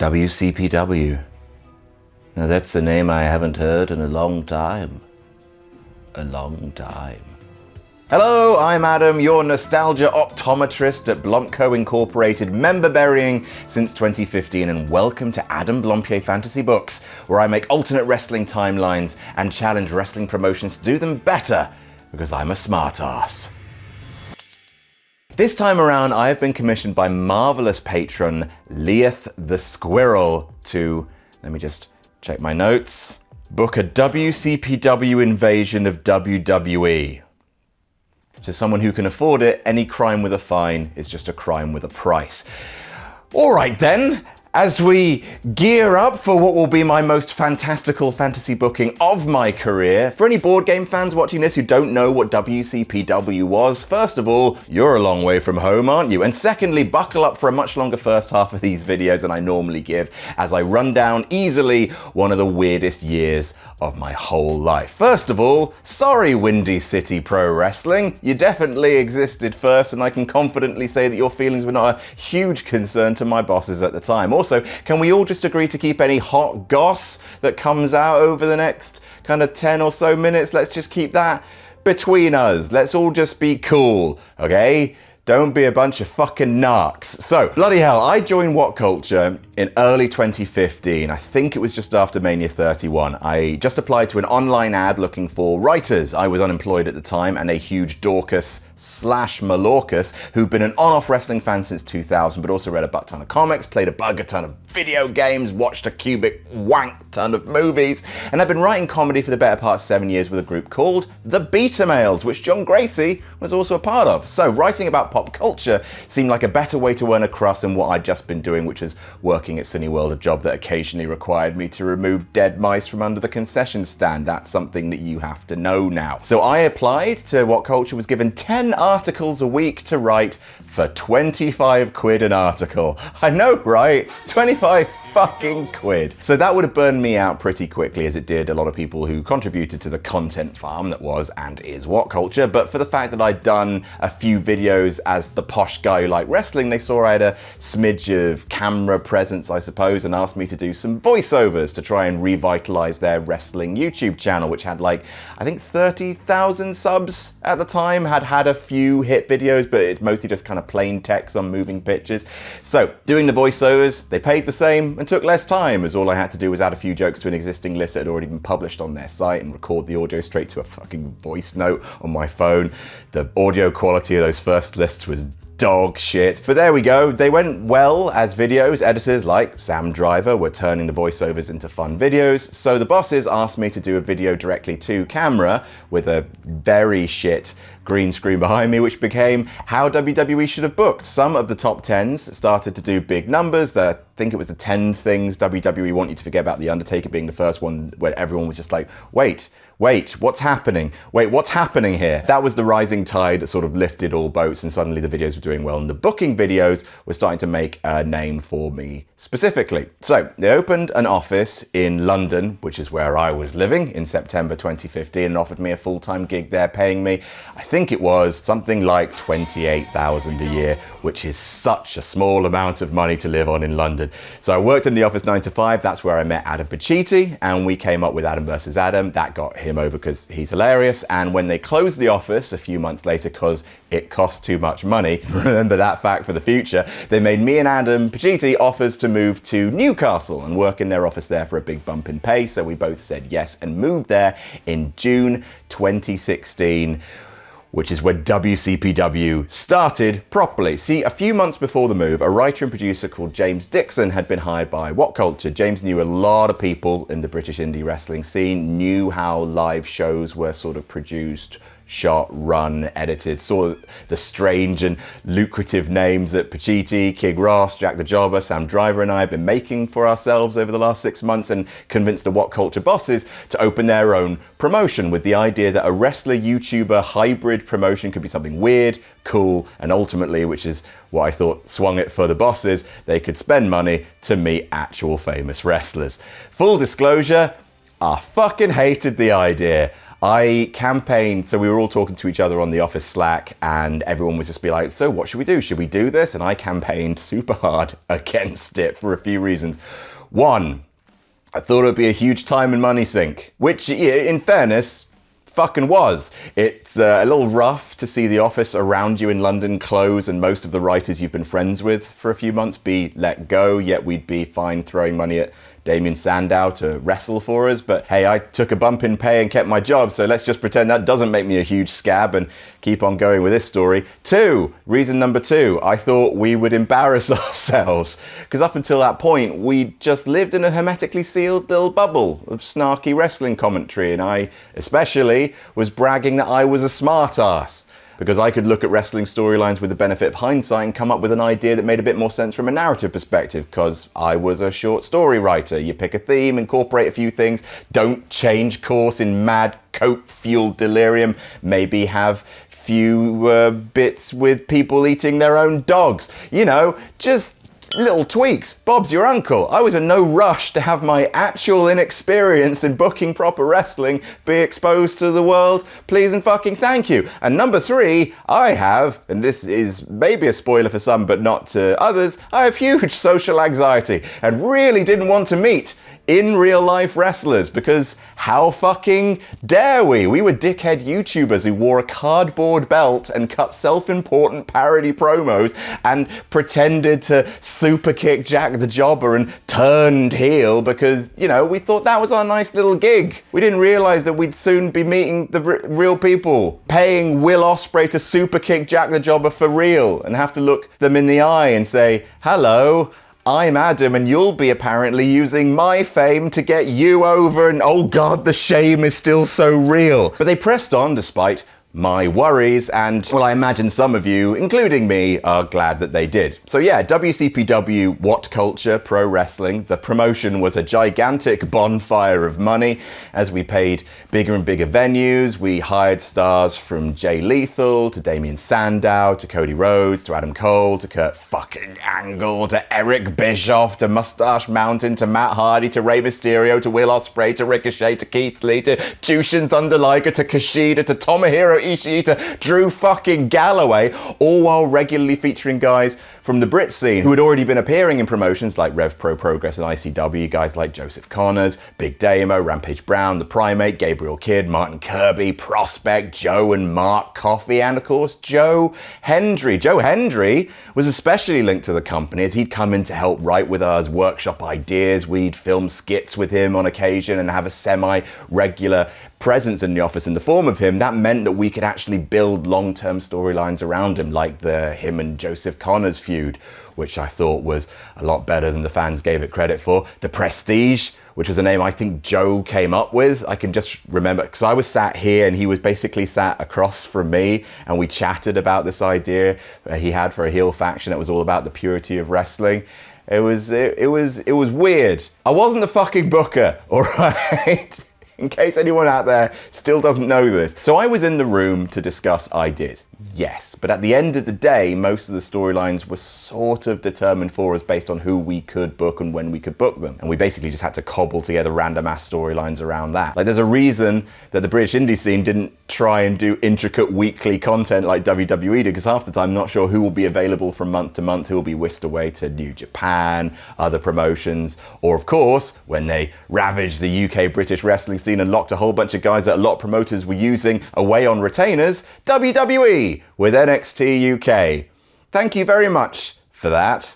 WCPW. Now that's a name I haven't heard in a long time. A long time. Hello, I'm Adam, your nostalgia optometrist at BlampCo Incorporated, member burying since 2015, and welcome to Adam Blampier Fantasy Books, where I make alternate wrestling timelines and challenge wrestling promotions to do them better, because I'm a smartass. This time around, I have been commissioned by marvelous patron Leith the Squirrel to, let me just check my notes, book a WCPW invasion of WWE. To someone who can afford it, any crime with a fine is just a crime with a price. All right then, as we gear up for what will be my most fantastical fantasy booking of my career, for any board game fans watching this who don't know what WCPW was, first of all, you're a long way from home, aren't you? And secondly, buckle up for a much longer first half of these videos than I normally give, as I run down easily one of the weirdest years of my whole life. First of all, sorry Windy City Pro Wrestling, you definitely existed first, and I can confidently say that your feelings were not a huge concern to my bosses at the time. Also, can we all just agree to keep any hot goss that comes out over the next kind of 10 or so minutes? Let's just keep that between us. Let's all just be cool, okay? Don't be a bunch of fucking narcs. So, bloody hell, I joined What Culture in early 2015. I think it was just after Mania 31. I just applied to an online ad looking for writers. I was unemployed at the time, and a huge Dorcas / Malorcas, who'd been an on-off wrestling fan since 2000, but also read a butt ton of comics, played a bugger ton of video games, watched a cubic wank ton of movies, and I've been writing comedy for the better part of 7 years with a group called The Beta Males, which John Gracie was also a part of. So writing about pop culture seemed like a better way to earn a crust than what I'd just been doing, which is working at Cineworld, a job that occasionally required me to remove dead mice from under the concession stand. That's something that you have to know now. So I applied to What Culture, was given 10 articles a week to write for 25 quid an article. I know, right? 25 fucking quid. So that would have burned me out pretty quickly, as it did a lot of people who contributed to the content farm that was and is What Culture. But for the fact that I'd done a few videos as the posh guy who liked wrestling, they saw I had a smidge of camera presence, I suppose, and asked me to do some voiceovers to try and revitalize their wrestling YouTube channel, which had like, I think 30,000 subs at the time, had a few hit videos, but it's mostly just kind of plain text on moving pictures. So doing the voiceovers, they paid the same and took less time, as all I had to do was add a few jokes to an existing list that had already been published on their site and record the audio straight to a fucking voice note on my phone. The audio quality of those first lists was dog shit. But there we go. They went well as videos. Editors like Sam Driver were turning the voiceovers into fun videos. So the bosses asked me to do a video directly to camera with a very shit green screen behind me, which became how WWE should have booked. Some of the top 10s started to do big numbers. I think it was the 10 things WWE want you to forget about, The Undertaker being the first one, where everyone was just like, wait, what's happening? Wait, what's happening here? That was the rising tide that sort of lifted all boats, and suddenly the videos were doing well, and the booking videos were starting to make a name for me specifically. So they opened an office in London, which is where I was living, in September 2015, and offered me a full-time gig there, paying me, I think it was something like 28,000 a year, which is such a small amount of money to live on in London. So I worked in the office 9 to 5. That's where I met Adam Pacitti, and we came up with Adam versus Adam. That got him over because he's hilarious. And when they closed the office a few months later, because it cost too much money, remember that fact for the future, they made me and Adam Pacitti offers to move to Newcastle and work in their office there for a big bump in pay. So we both said yes and moved there in June 2016. Which is when WCPW started properly. See, a few months before the move, a writer and producer called James Dixon had been hired by What Culture. James knew a lot of people in the British indie wrestling scene, knew how live shows were sort of produced, shot, run, edited, saw the strange and lucrative names that Pacitti, King Ross, Jack the Jobber, Sam Driver and I have been making for ourselves over the last 6 months, and convinced the What Culture bosses to open their own promotion, with the idea that a wrestler YouTuber hybrid promotion could be something weird, cool, and ultimately, which is what I thought swung it for the bosses, they could spend money to meet actual famous wrestlers. Full disclosure, I fucking hated the idea. I campaigned, so we were all talking to each other on the office Slack, and everyone was just be like, so what should we do? Should we do this? And I campaigned super hard against it for a few reasons. One, I thought it would be a huge time and money sink, which, in fairness, fucking was. It's a little rough to see the office around you in London close and most of the writers you've been friends with for a few months be let go, yet we'd be fine throwing money at Damien Sandow to wrestle for us. But hey, I took a bump in pay and kept my job, so let's just pretend that doesn't make me a huge scab and keep on going with this story. Reason number two, I thought we would embarrass ourselves, because up until that point, we just lived in a hermetically sealed little bubble of snarky wrestling commentary, and I especially was bragging that I was a smartass, because I could look at wrestling storylines with the benefit of hindsight and come up with an idea that made a bit more sense from a narrative perspective, because I was a short story writer. You pick a theme, incorporate a few things, don't change course in mad coke-fueled delirium, maybe have few bits with people eating their own dogs. You know, just little tweaks. Bob's your uncle. I was in no rush to have my actual inexperience in booking proper wrestling be exposed to the world. Please and fucking thank you. And number three, I have, and this is maybe a spoiler for some but not to others, I have huge social anxiety and really didn't want to meet in real life wrestlers, because how fucking dare we? We were dickhead YouTubers who wore a cardboard belt and cut self-important parody promos and pretended to super kick Jack the Jobber and turned heel because, you know, we thought that was our nice little gig. We didn't realize that we'd soon be meeting the real people, paying Will Ospreay to super kick Jack the Jobber for real and have to look them in the eye and say, hello, I'm Adam, and you'll be apparently using my fame to get you over, and oh god, the shame is still so real. But they pressed on despite my worries, and well, I imagine some of you, including me, are glad that they did. So yeah, WCPW, What Culture, Pro Wrestling. The promotion was a gigantic bonfire of money as we paid bigger and bigger venues. We hired stars from Jay Lethal to Damien Sandow to Cody Rhodes to Adam Cole to Kurt fucking Angle to Eric Bischoff to Mustache Mountain to Matt Hardy to Rey Mysterio to Will Ospreay to Ricochet to Keith Lee to Jushin Thunder Liger to Kushida to Tomohiro Ishii to Drew fucking Galloway, all while regularly featuring guys from the Brit scene who had already been appearing in promotions like Rev Pro Progress and ICW, guys like Joseph Connors, Big Damo, Rampage Brown, The Primate, Gabriel Kidd, Martin Kirby, Prospect, Joe and Mark Coffey, and of course Joe Hendry. Joe Hendry was especially linked to the company as he'd come in to help write with us, workshop ideas, we'd film skits with him on occasion and have a semi-regular presence in the office in the form of him. That meant that we could actually build long-term storylines around him, like the him and Joseph Connors feud, which I thought was a lot better than the fans gave it credit for. The Prestige, which was a name I think Joe came up with. I can just remember, because I was sat here and he was basically sat across from me, and we chatted about this idea he had for a heel faction that was all about the purity of wrestling. It was weird. I wasn't the fucking booker, all right? In case anyone out there still doesn't know this. So I was in the room to discuss ideas, yes, but at the end of the day, most of the storylines were sort of determined for us based on who we could book and when we could book them. And we basically just had to cobble together random ass storylines around that. Like, there's a reason that the British indie scene didn't try and do intricate weekly content like WWE did, because half the time I'm not sure who will be available from month to month, who will be whisked away to New Japan, other promotions, or of course, when they ravaged the UK British wrestling scene and locked a whole bunch of guys that a lot of promoters were using away on retainers, WWE with NXT UK. Thank you very much for that.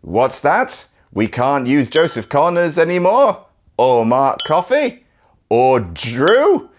What's that? We can't use Joseph Connors anymore? Or Mark Coffey? Or Drew?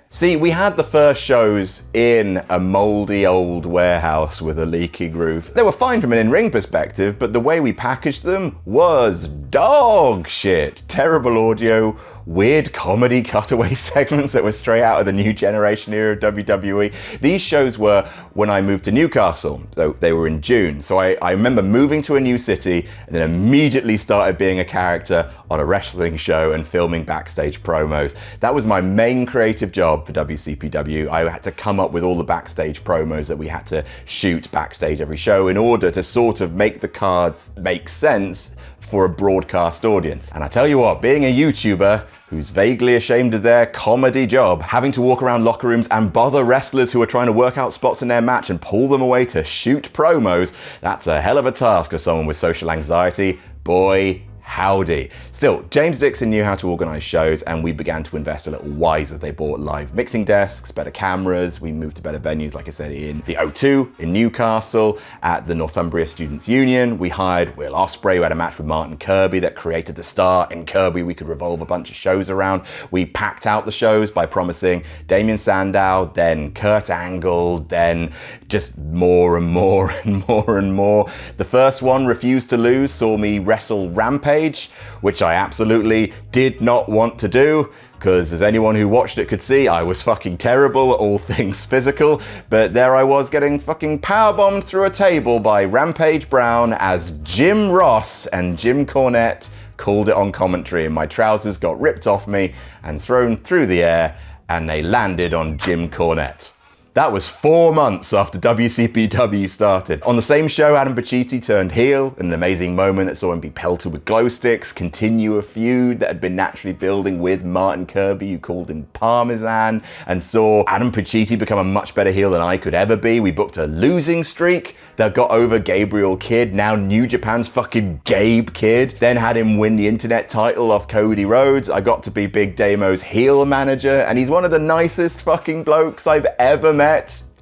See, we had the first shows in a mouldy old warehouse with a leaking roof. They were fine from an in-ring perspective, but the way we packaged them was dog shit. Terrible audio, weird comedy cutaway segments that were straight out of the new generation era of WWE. These shows were when I moved to Newcastle, so they were in June. So I remember moving to a new city and then immediately started being a character on a wrestling show and filming backstage promos. That was my main creative job for WCPW. I had to come up with all the backstage promos that we had to shoot backstage every show in order to sort of make the cards make sense for a broadcast audience. And I tell you what, being a YouTuber who's vaguely ashamed of their comedy job, having to walk around locker rooms and bother wrestlers who are trying to work out spots in their match and pull them away to shoot promos, that's a hell of a task for someone with social anxiety. Boy, howdy. Still, James Dixon knew how to organise shows, and we began to invest a little wiser. They bought live mixing desks, better cameras, we moved to better venues, like I said, in the O2, in Newcastle, at the Northumbria Students' Union. We hired Will Ospreay, who had a match with Martin Kirby that created the star. In Kirby, we could revolve a bunch of shows around. We packed out the shows by promising Damien Sandow, then Kurt Angle, then just more and more and more and more. The first one, Refused to Lose, saw me wrestle Rampage, which I absolutely did not want to do, because as anyone who watched it could see, I was fucking terrible at all things physical, but there I was getting fucking powerbombed through a table by Rampage Brown as Jim Ross and Jim Cornette called it on commentary, and my trousers got ripped off me and thrown through the air, and they landed on Jim Cornette. That was 4 months after WCPW started. On the same show, Adam Pacitti turned heel, an amazing moment that saw him be pelted with glow sticks, continue a feud that had been naturally building with Martin Kirby, who called him Parmesan, and saw Adam Pacitti become a much better heel than I could ever be. We booked a losing streak that got over Gabriel Kidd, now New Japan's fucking Gabe Kidd, then had him win the internet title off Cody Rhodes. I got to be Big Damo's heel manager, and he's one of the nicest fucking blokes I've ever met.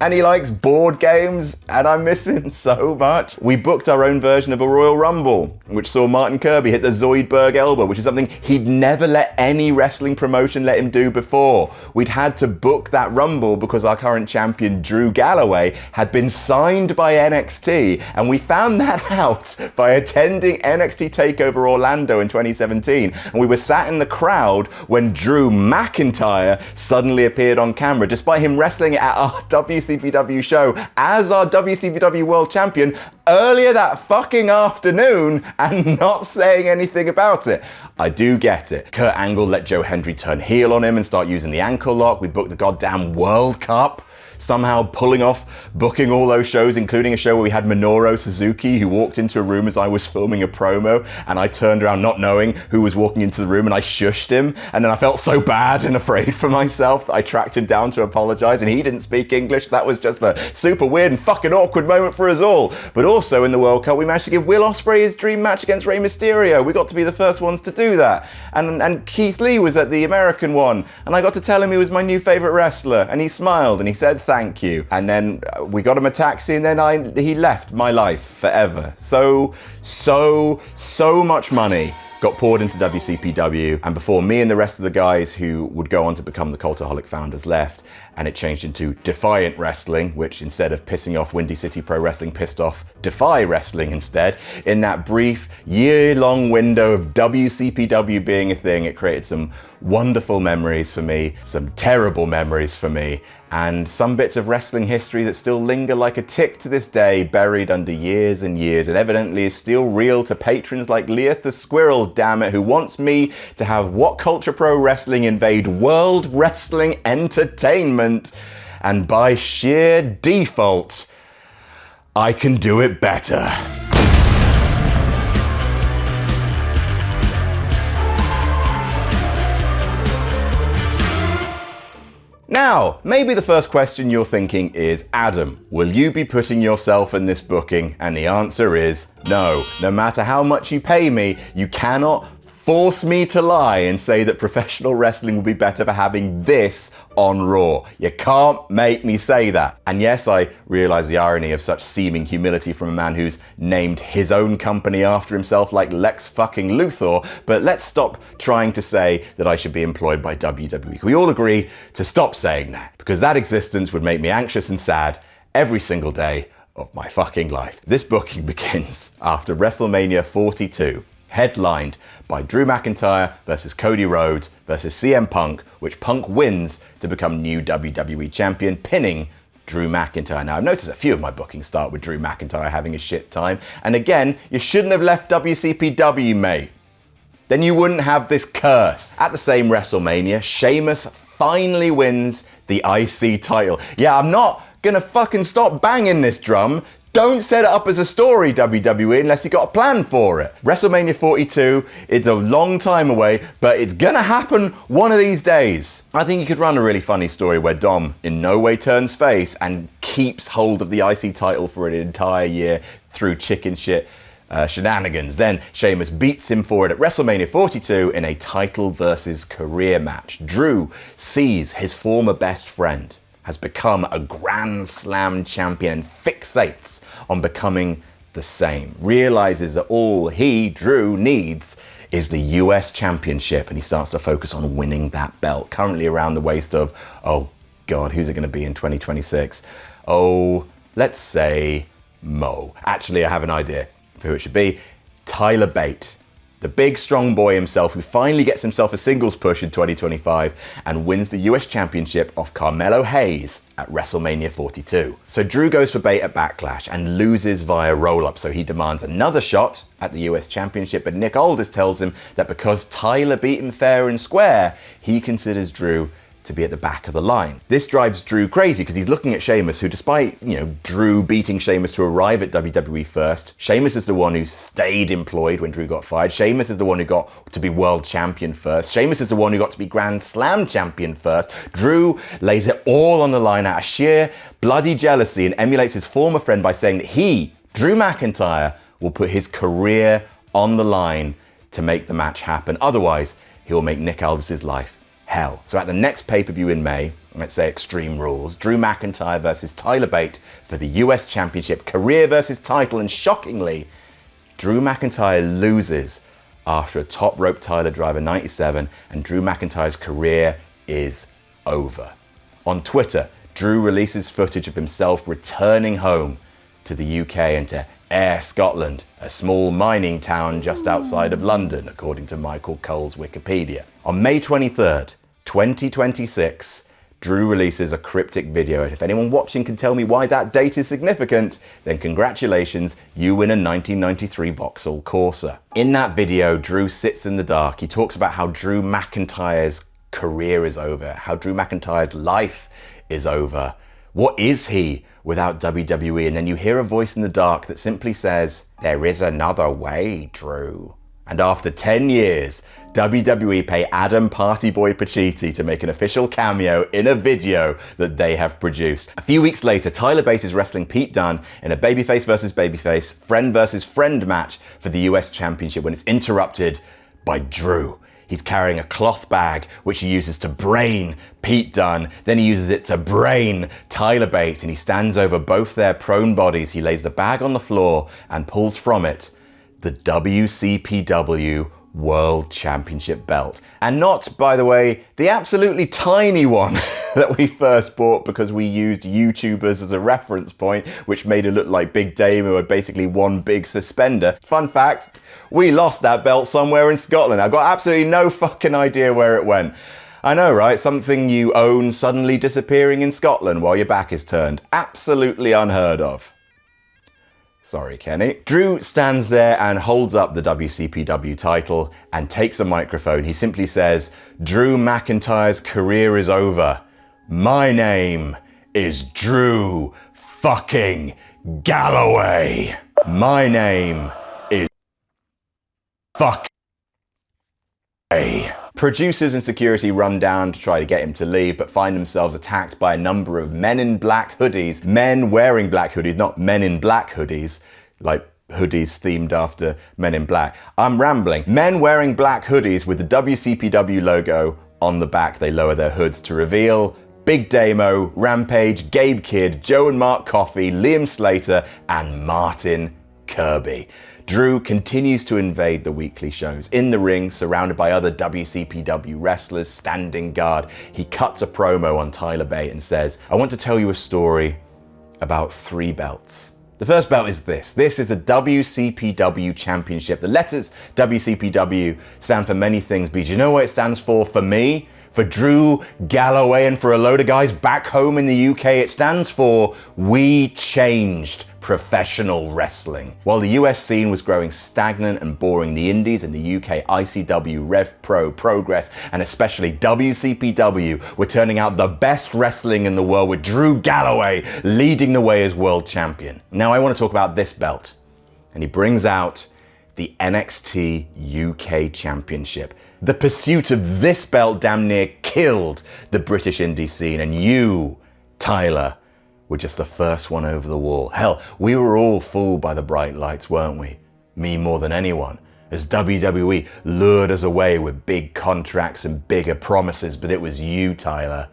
And he likes board games, and I miss him so much. We booked our own version of a Royal Rumble, which saw Martin Kirby hit the Zoidberg elbow, which is something he'd never let any wrestling promotion let him do before. We'd had to book that Rumble because our current champion, Drew Galloway, had been signed by NXT, and we found that out by attending NXT TakeOver Orlando in 2017, and we were sat in the crowd when Drew McIntyre suddenly appeared on camera, despite him wrestling at our WCPW show as our WCPW World Champion earlier that fucking afternoon and not saying anything about it. I do get it. Kurt Angle let Joe Hendry turn heel on him and start using the ankle lock. We booked the goddamn World Cup, somehow pulling off booking all those shows, including a show where we had Minoru Suzuki, who walked into a room as I was filming a promo, and I turned around not knowing who was walking into the room, and I shushed him, and then I felt so bad and afraid for myself that I tracked him down to apologize, and he didn't speak English. That was just a super weird and fucking awkward moment for us all. But also in the World Cup, we managed to give Will Ospreay his dream match against Rey Mysterio. We got to be the first ones to do that. And Keith Lee was at the American one, and I got to tell him he was my new favorite wrestler, and he smiled and he said thank you. And then we got him a taxi, and then he left my life forever. So much money got poured into WCPW, and before me and the rest of the guys who would go on to become the Cultaholic founders left, and it changed into Defiant Wrestling, which instead of pissing off Windy City Pro Wrestling, pissed off Defy Wrestling instead. In that brief year-long window of WCPW being a thing, it created some wonderful memories for me, some terrible memories for me, and some bits of wrestling history that still linger like a tick to this day, buried under years and years, and evidently is still real to patrons like Leith the Squirrel, damn it, who wants me to have What Culture Pro Wrestling invade World Wrestling Entertainment, and by sheer default, I can do it better. Now, maybe the first question you're thinking is, Adam, will you be putting yourself in this booking? And the answer is no. No matter how much you pay me, you cannot force me to lie and say that professional wrestling will be better for having this on Raw. You can't make me say that. And yes, I realize the irony of such seeming humility from a man who's named his own company after himself like Lex fucking Luthor, but let's stop trying to say that I should be employed by WWE. Can we all agree to stop saying that? Because that existence would make me anxious and sad every single day of my fucking life. This booking begins after WrestleMania 42. Headlined by Drew McIntyre versus Cody Rhodes versus CM Punk, which Punk wins to become new WWE champion, pinning Drew McIntyre. Now, I've noticed a few of my bookings start with Drew McIntyre having a shit time, and again, you shouldn't have left WCPW, mate. Then you wouldn't have this curse. At the same WrestleMania, Sheamus finally wins the IC title. Yeah, I'm not gonna fucking stop banging this drum Don't set it up as a story, WWE, unless you got a plan for it. WrestleMania 42 is a long time away, but it's gonna happen one of these days. I think you could run a really funny story where Dom in no way turns face and keeps hold of the IC title for an entire year through chicken shit shenanigans. Then Sheamus beats him for it at WrestleMania 42 in a title versus career match. Drew sees his former best friend has become a Grand Slam champion and fixates on becoming the same. Realizes that all he, Drew, needs is the US Championship, and he starts to focus on winning that belt. Currently around the waist of, oh God, who's it going to be in 2026? Oh, let's say Mo. Actually, I have an idea for who it should be. Tyler Bate. The big strong boy himself who finally gets himself a singles push in 2025 and wins the US Championship off Carmelo Hayes at WrestleMania 42. So Drew goes for Bate at Backlash and loses via roll-up, so he demands another shot at the US Championship, but Nick Aldis tells him that because Tyler beat him fair and square, he considers Drew to be at the back of the line. This drives Drew crazy because he's looking at Sheamus, who despite, Drew beating Sheamus to arrive at WWE first, Sheamus is the one who stayed employed when Drew got fired. Sheamus is the one who got to be world champion first. Sheamus is the one who got to be Grand Slam champion first. Drew lays it all on the line out of sheer bloody jealousy and emulates his former friend by saying that he, Drew McIntyre, will put his career on the line to make the match happen. Otherwise, he will make Nick Aldis' life hell. So at the next pay-per-view in May, let's say Extreme Rules, Drew McIntyre versus Tyler Bate for the US Championship, career versus title, and shockingly, Drew McIntyre loses after a top rope Tyler driver 97, and Drew McIntyre's career is over. On Twitter, Drew releases footage of himself returning home to the UK and to Ayr, Scotland, a small mining town just outside of London, according to Michael Cole's Wikipedia. On May 23rd, 2026, Drew releases a cryptic video, and if anyone watching can tell me why that date is significant, then congratulations, you win a 1993 Vauxhall Corsa. In that video, Drew sits in the dark. He talks about how Drew McIntyre's career is over, how Drew McIntyre's life is over. What is he without WWE? And then you hear a voice in the dark that simply says, "There is another way, Drew." And after 10 years, WWE pay Adam Partyboy Pacitti to make an official cameo in a video that they have produced. A few weeks later, Tyler Bate is wrestling Pete Dunne in a babyface versus babyface, friend versus friend match for the US Championship when it's interrupted by Drew. He's carrying a cloth bag, which he uses to brain Pete Dunne. Then he uses it to brain Tyler Bate, and he stands over both their prone bodies. He lays the bag on the floor and pulls from it the WCPW World Championship belt. And not, by the way, the absolutely tiny one that we first bought because we used YouTubers as a reference point, which made it look like Big Damo had basically one big suspender. Fun fact, we lost that belt somewhere in Scotland. I've got absolutely no fucking idea where it went. I know, right? Something you own suddenly disappearing in Scotland while your back is turned. Absolutely unheard of. Sorry, Kenny. Drew stands there and holds up the WCPW title and takes a microphone. He simply says, "Drew McIntyre's career is over. My name is Drew fucking Galloway. My name is fucking." Producers and security run down to try to get him to leave, but find themselves attacked by a number of men in black hoodies. Men wearing black hoodies, not men in black hoodies, like hoodies themed after Men in Black. I'm rambling. Men wearing black hoodies with the WCPW logo on the back. They lower their hoods to reveal Big Damo, Rampage, Gabe Kidd, Joe and Mark Coffey, Liam Slater, and Martin Kirby. Drew continues to invade the weekly shows. In the ring, surrounded by other WCPW wrestlers, standing guard, he cuts a promo on Tyler Bate and says, "I want to tell you a story about 3 belts. The first belt is this. This is a WCPW championship. The letters WCPW stand for many things, but do you know what it stands for me? For Drew Galloway and for a load of guys back home in the UK, it stands for We Changed Professional Wrestling. While the US scene was growing stagnant and boring, the indies in the UK, ICW, Rev Pro, Progress, and especially WCPW were turning out the best wrestling in the world, with Drew Galloway leading the way as world champion. Now I want to talk about this belt. And he brings out the NXT UK Championship. The pursuit of this belt damn near killed the British indie scene, and you, Tyler, were just the first one over the wall. Hell, we were all fooled by the bright lights, weren't we? Me more than anyone, as WWE lured us away with big contracts and bigger promises, but it was you, Tyler.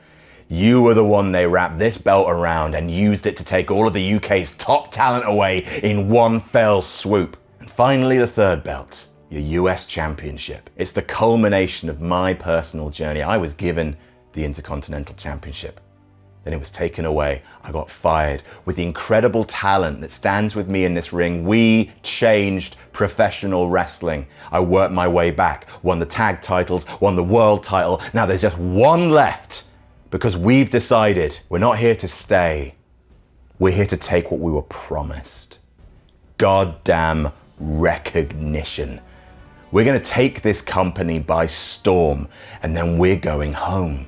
You were the one they wrapped this belt around and used it to take all of the UK's top talent away in one fell swoop. And finally, the third belt, your US Championship. It's the culmination of my personal journey. I was given the Intercontinental Championship. Then it was taken away. I got fired. With the incredible talent that stands with me in this ring, we changed professional wrestling. I worked my way back, won the tag titles, won the world title. Now there's just one left, because we've decided we're not here to stay. We're here to take what we were promised. Goddamn recognition. We're going to take this company by storm, and then we're going home.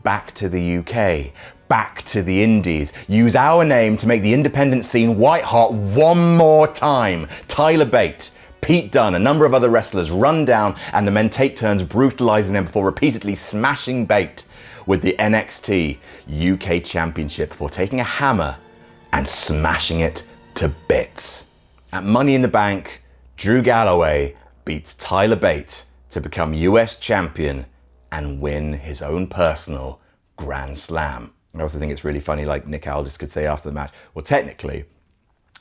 Back to the UK, back to the indies. Use our name to make the independent scene white hot one more time. Tyler Bate, Pete Dunne, a number of other wrestlers run down, and the men take turns brutalizing them before repeatedly smashing Bate with the NXT UK Championship, before taking a hammer and smashing it to bits. At Money in the Bank, Drew Galloway beats Tyler Bate to become US champion and win his own personal Grand Slam. I also think it's really funny, like Nick Aldis could say after the match, well, technically,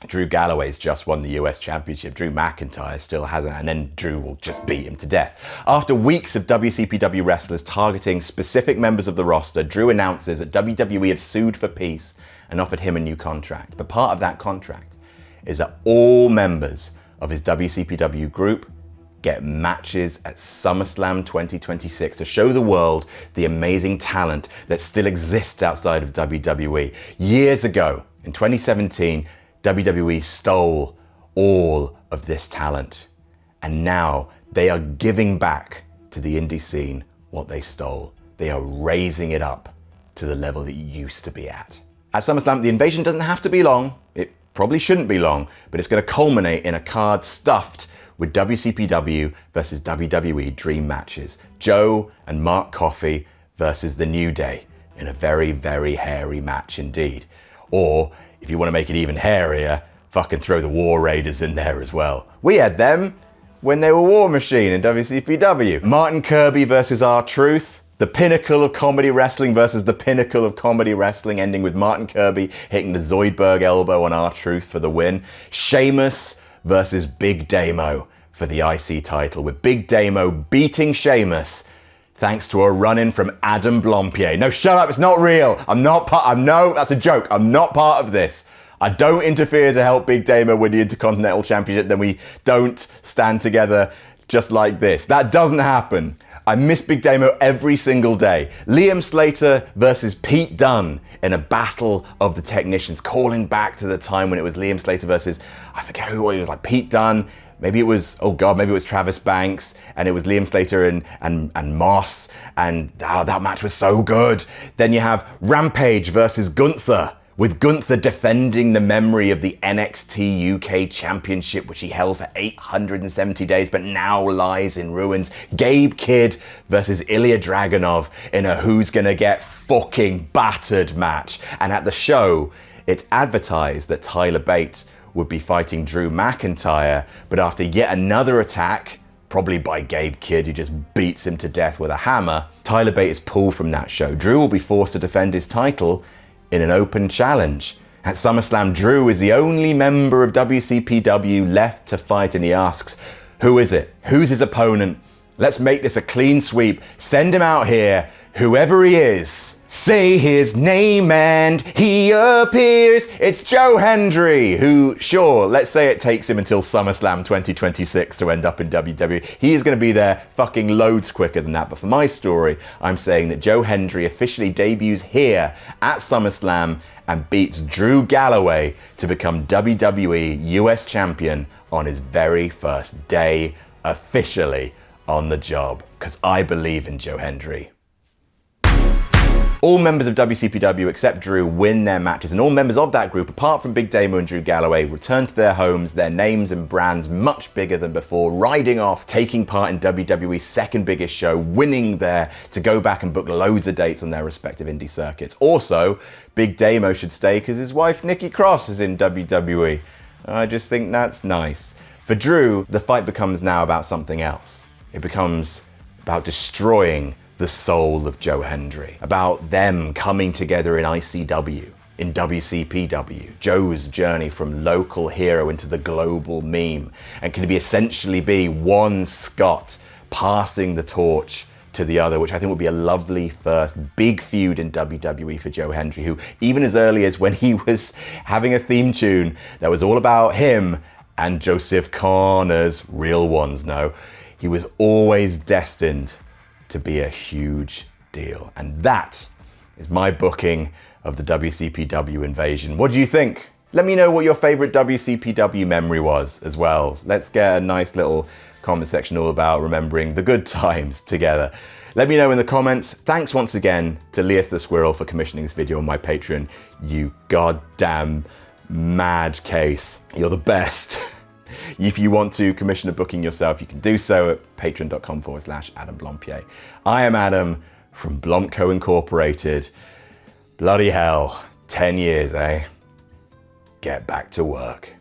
Drew Galloway's just won the US Championship. Drew McIntyre still hasn't, and then Drew will just beat him to death. After weeks of WCPW wrestlers targeting specific members of the roster, Drew announces that WWE have sued for peace and offered him a new contract. But part of that contract is that all members of his WCPW group get matches at SummerSlam 2026 to show the world the amazing talent that still exists outside of WWE. Years ago, in 2017, WWE stole all of this talent, and now they are giving back to the indie scene what they stole. They are raising it up to the level it used to be at. At SummerSlam, the invasion doesn't have to be long. It probably shouldn't be long, but it's going to culminate in a card stuffed with WCPW versus WWE dream matches. Joe and Mark Coffey versus The New Day in a very, very hairy match indeed. Or, if you want to make it even hairier, fucking throw the War Raiders in there as well. We had them when they were War Machine in WCPW. Martin Kirby versus R-Truth. The pinnacle of comedy wrestling versus the pinnacle of comedy wrestling, ending with Martin Kirby hitting the Zoidberg elbow on R-Truth for the win. Sheamus versus Big Damo for the IC title, with Big Damo beating Sheamus thanks to a run-in from Adam Blampier. No, shut up, it's not real. No, that's a joke. I'm not part of this. I don't interfere to help Big Damo win the Intercontinental Championship, then we don't stand together just like this. That doesn't happen. I miss Big Damo every single day. Liam Slater versus Pete Dunne in a battle of the technicians, calling back to the time when it was Liam Slater versus, I forget who it was, like Pete Dunne. Maybe it was, maybe it was Travis Banks, and it was Liam Slater and Moss, and that match was so good. Then you have Rampage versus Gunther, with Gunther defending the memory of the NXT UK Championship, which he held for 870 days, but now lies in ruins. Gabe Kidd versus Ilya Dragunov in a who's gonna get fucking battered match. And at the show, it's advertised that Tyler Bate would be fighting Drew McIntyre, but after yet another attack, probably by Gabe Kidd, who just beats him to death with a hammer, Tyler Bate is pulled from that show. Drew will be forced to defend his title in an open challenge. At SummerSlam, Drew is the only member of WCPW left to fight, and he asks, who is it? Who's his opponent? Let's make this a clean sweep. Send him out here. Whoever he is, Say his name and he appears. It's Joe Hendry, who, sure, let's say it takes him until SummerSlam 2026 to end up in WWE. He is going to be there fucking loads quicker than that. But for my story, I'm saying that Joe Hendry officially debuts here at SummerSlam and beats Drew Galloway to become WWE US Champion on his very first day officially on the job. Because I believe in Joe Hendry. All members of WCPW except Drew win their matches, and all members of that group, apart from Big Damo and Drew Galloway, return to their homes, their names and brands much bigger than before, riding off, taking part in WWE's second biggest show, winning there to go back and book loads of dates on their respective indie circuits. Also, Big Damo should stay because his wife Nikki Cross is in WWE. I just think that's nice. For Drew, the fight becomes now about something else. It becomes about destroying the soul of Joe Hendry, about them coming together in ICW, in WCPW, Joe's journey from local hero into the global meme, and can essentially be one Scott passing the torch to the other, which I think would be a lovely first big feud in WWE for Joe Hendry, who even as early as when he was having a theme tune that was all about him and Joseph Connors, real ones know, he was always destined to be a huge deal. And that is my booking of the WCPW invasion. What do you think? Let me know what your favorite WCPW memory was as well. Let's get a nice little comment section all about remembering the good times together. Let me know in the comments. Thanks once again to Leith the Squirrel for commissioning this video on my Patreon. You goddamn mad case. You're the best. If you want to commission a booking yourself, you can do so at patreon.com/Adam Blompier. I am Adam from BlampCo Incorporated. Bloody hell, 10 years, eh? Get back to work.